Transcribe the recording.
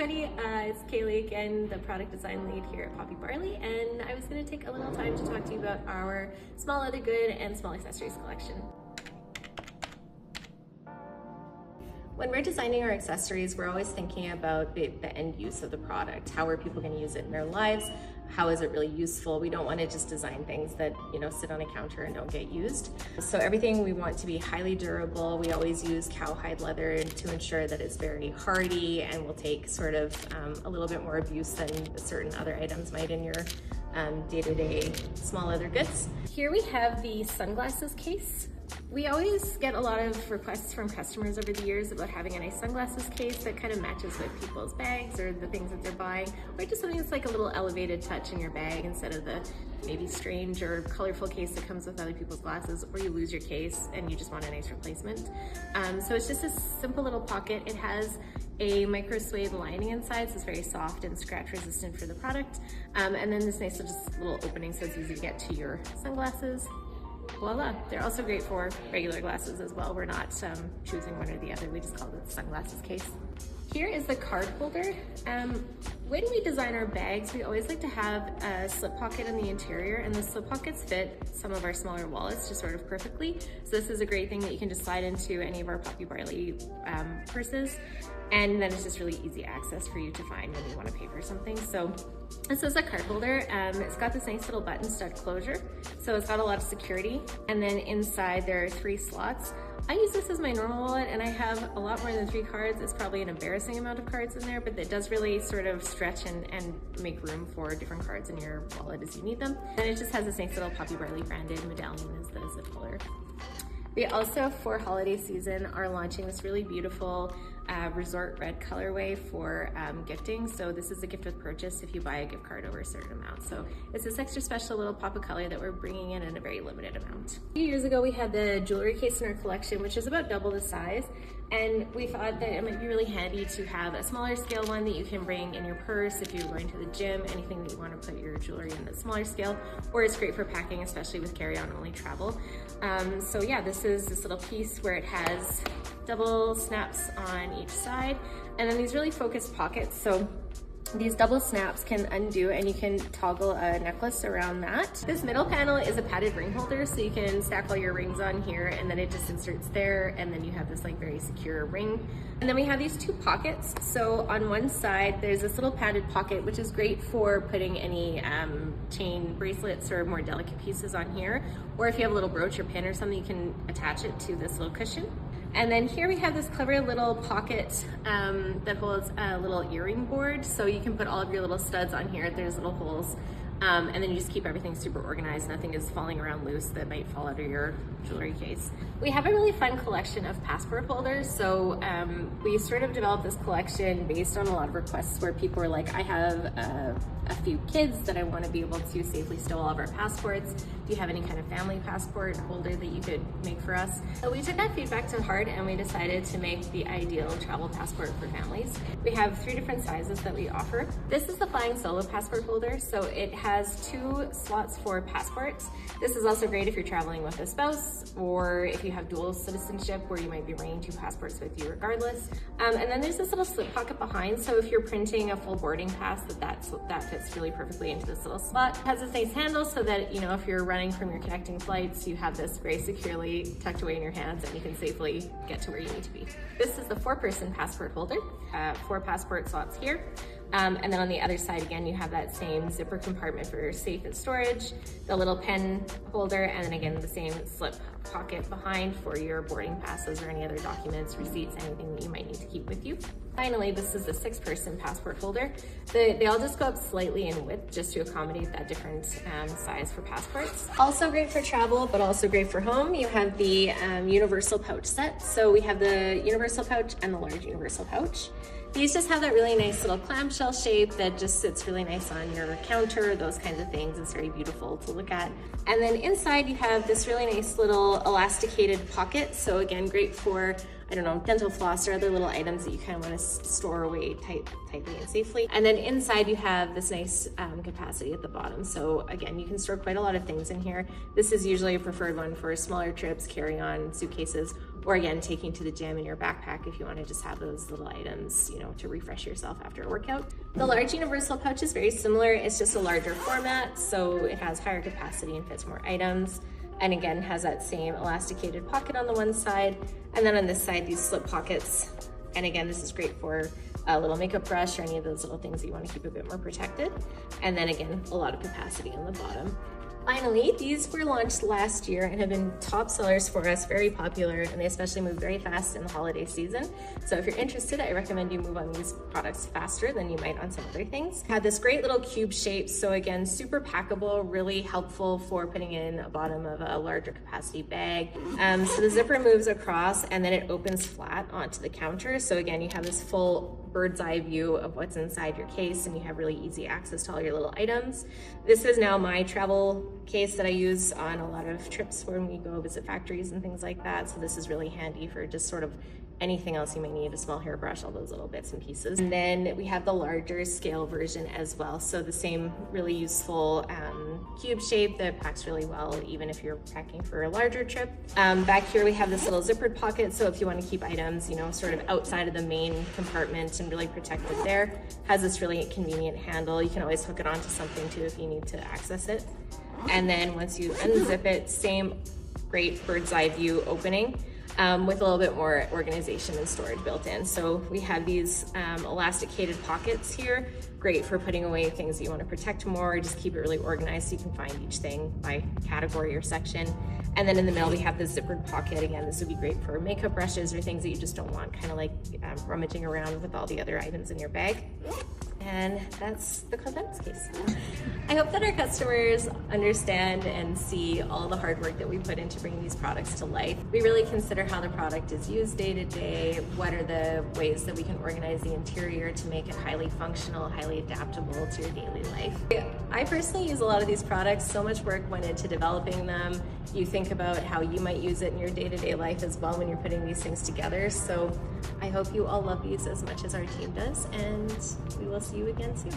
everybody, it's Kalie again, the product design lead here at Poppy Barley, and I was going to take a little time to talk to you about our small leather good and small accessories collection. When we're designing our accessories, we're always thinking about the end use of the product. How are people going to use it in their lives? How is it really useful? We don't want to just design things that, sit on a counter and don't get used. So everything we want to be highly durable. We always use cowhide leather to ensure that it's very hardy and will take sort of a little bit more abuse than certain other items might in your day-to-day small leather goods. Here we have the sunglasses case. We always get a lot of requests from customers over the years about having a nice sunglasses case that kind of matches with people's bags or the things that they're buying, or just something that's like a little elevated touch in your bag instead of the maybe strange or colorful case that comes with other people's glasses, or you lose your case and you just want a nice replacement. So it's just a simple little pocket. It has a micro suede lining inside, so it's very soft and scratch resistant for the product. And then this nice little opening so it's easy to get to your sunglasses. Voila, they're also great for regular glasses as well. We're not choosing one or the other, we just called it the sunglasses case. Here is the card holder. When we design our bags, we always like to have a slip pocket in the interior, and the slip pockets fit some of our smaller wallets just sort of perfectly. So this is a great thing that you can just slide into any of our Poppy Barley purses, and then it's just really easy access for you to find when you want to pay for something. So this is a card holder. It's got this nice little button stud closure, so it's got a lot of security, and then inside there are 3 slots. I use this as my normal wallet, and I have a lot more than 3 cards. It's probably an embarrassing amount of cards in there, but it does really sort of stretch and make room for different cards in your wallet as you need them. And it just has this nice little Poppy Barley branded medallion as the zip holder. We also, for holiday season, are launching this really beautiful resort red colorway for gifting. So this is a gift with purchase if you buy a gift card over a certain amount. So it's this extra special little pop of color that we're bringing in a very limited amount. A few years ago, we had the jewelry case in our collection, which is about double the size. And we thought that it might be really handy to have a smaller scale one that you can bring in your purse if you're going to the gym, anything that you want to put your jewelry in the smaller scale, or it's great for packing, especially with carry-on only travel. So yeah, this is this little piece where it has double snaps on each side, and then these really focused pockets. So these double snaps can undo and you can toggle a necklace around that. This middle panel is a padded ring holder, so you can stack all your rings on here and then it just inserts there, and then you have this like very secure ring. And then we have these 2 pockets. So on one side there's this little padded pocket, which is great for putting any chain bracelets or more delicate pieces on here, or if you have a little brooch or pin or something, you can attach it to this little cushion. And then here we have this clever little pocket that holds a little earring board. So you can put all of your little studs on here. There's little holes. And then you just keep everything super organized. Nothing is falling around loose that might fall out of your jewelry case. We have a really fun collection of passport holders. So we sort of developed this collection based on a lot of requests where people were like, I have a few kids that I want to be able to safely stow all of our passports. Do you have any kind of family passport holder that you could make for us? So we took that feedback to heart and we decided to make the ideal travel passport for families. We have 3 different sizes that we offer. This is the flying solo passport holder. So it has 2 slots for passports. This is also great if you're traveling with a spouse, or if you have dual citizenship where you might be bringing 2 passports with you regardless. And then there's this little slip pocket behind. So if you're printing a full boarding pass, that fits really perfectly into this little slot. It has this nice handle so that, if you're running from your connecting flights, you have this very securely tucked away in your hands and you can safely get to where you need to be. This is the 4-person passport holder, 4 passport slots here. And then on the other side, again, you have that same zipper compartment for safe and storage, the little pen holder, and then again, the same slip pocket behind for your boarding passes or any other documents, receipts, anything that you might need to keep with you. Finally, this is the 6-person passport holder. They all just go up slightly in width just to accommodate that different size for passports. Also great for travel, but also great for home. You have the universal pouch set. So we have the universal pouch and the large universal pouch. These just have that really nice little clamshell shape that just sits really nice on your counter, those kinds of things. It's very beautiful to look at. And then inside you have this really nice little elasticated pocket. So again, great for, dental floss or other little items that you kind of want to store away tightly and safely. And then inside you have this nice capacity at the bottom. So again, you can store quite a lot of things in here. This is usually a preferred one for smaller trips, carry-on suitcases, or again, taking to the gym in your backpack if you want to just have those little items, you know, to refresh yourself after a workout. The large universal pouch is very similar. It's just a larger format, so it has higher capacity and fits more items. And again, has that same elasticated pocket on the one side. And then on this side, these slip pockets. And again, this is great for a little makeup brush or any of those little things that you want to keep a bit more protected. And then again, a lot of capacity on the bottom. Finally, these were launched last year and have been top sellers for us, very popular, and they especially move very fast in the holiday season. So if you're interested, I recommend you move on these products faster than you might on some other things. Had this great little cube shape, so again, super packable, really helpful for putting in a bottom of a larger capacity bag. So the zipper moves across and then it opens flat onto the counter. So again, you have this full bird's eye view of what's inside your case, and you have really easy access to all your little items. This is now my travel case that I use on a lot of trips when we go visit factories and things like that. So this is really handy for just sort of anything else you may need, a small hairbrush, all those little bits and pieces. And then we have the larger scale version as well. So the same really useful cube shape that packs really well, even if you're packing for a larger trip. Back here we have this little zippered pocket. So if you want to keep items, you know, sort of outside of the main compartment and really protected there, has this really convenient handle. You can always hook it onto something too if you need to access it. And then once you unzip it, same great bird's eye view opening. With a little bit more organization and storage built in. So we have these elasticated pockets here, great for putting away things that you want to protect more, just keep it really organized so you can find each thing by category or section. And then in the middle we have the zippered pocket. Again, this would be great for makeup brushes or things that you just don't want kind of like rummaging around with all the other items in your bag. And that's the contents case. I hope that our customers understand and see all the hard work that we put into bringing these products to life. We really consider how the product is used day to day, what are the ways that we can organize the interior to make it highly functional, highly adaptable to your daily life. I personally use a lot of these products. So much work went into developing them. You think about how you might use it in your day-to-day life as well when you're putting these things together. So I hope you all love these as much as our team does, and we will see you again soon.